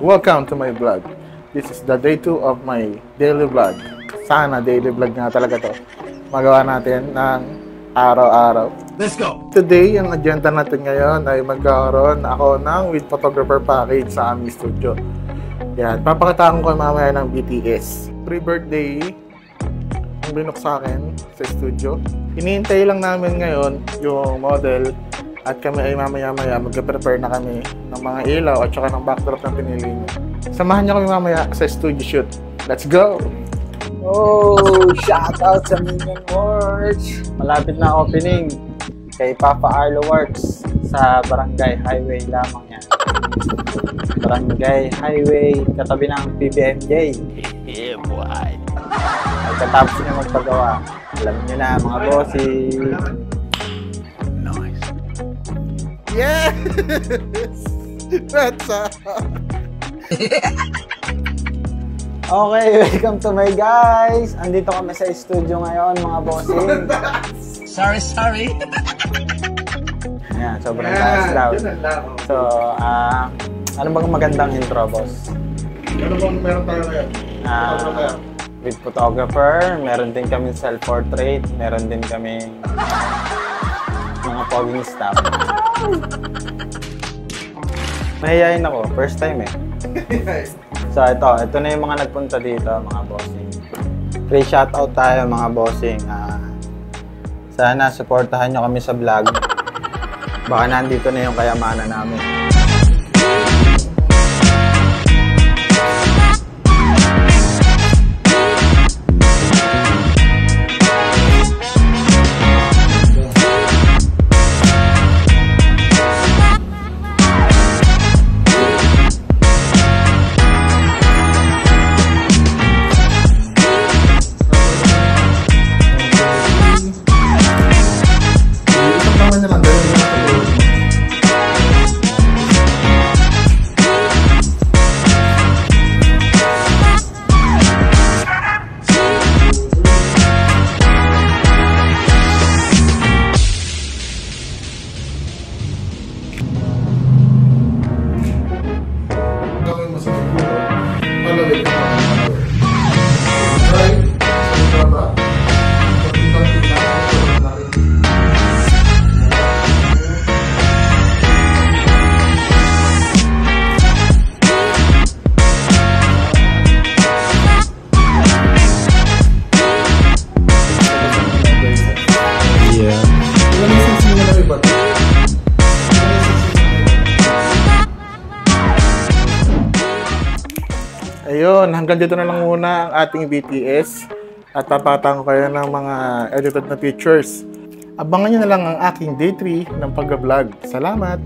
Welcome to my vlog. This is the day 2 of my daily vlog. Sana daily vlog nga talaga to. Magawa natin ng araw-araw. Let's go! Today, ang agenda natin ngayon ay magkakaroon ako ng with photographer package sa aming studio. Yan, papakitaan ko mamaya ng BTS. Pre-birthday ang binok sa akin sa studio. Hinihintay lang namin ngayon yung model at kami ay mamaya-maya mag-prepare na kami ng mga ilaw at saka ng backdrop na pinili niyo. Samahan niyo kami mamaya sa studio shoot. Let's go! Oh, shout out sa Minion Works! Malapit na opening kay Papa Arlo Works sa Barangay Highway lamang yan. Barangay Highway, katabi ng PBMJ. Yeah, boy! Pagkatapos niya magpagawa, alam niyo na mga bossy. Nice! Yes! That's Okay, welcome to my guys! Andito kami sa studio ngayon mga bossing. Sorry! Ayan, sobrang taas daw. So, ano bang magandang intro, boss? Ano bang meron tayo ngayon? With photographer, meron din kami self-portrait, meron din kami mga pogging staff. Mahihayin ako, first time eh. So ito na yung mga nagpunta dito, mga bossing. Free shoutout tayo mga bossing. Sana supportahan nyo kami sa vlog. Baka nandito na yung kayamanan namin. Ayun, hanggang dito na lang muna ang ating BTS at papatang ko kayo ng mga edited na pictures. Abangan nyo na lang ang aking day 3 ng pag-vlog. Salamat!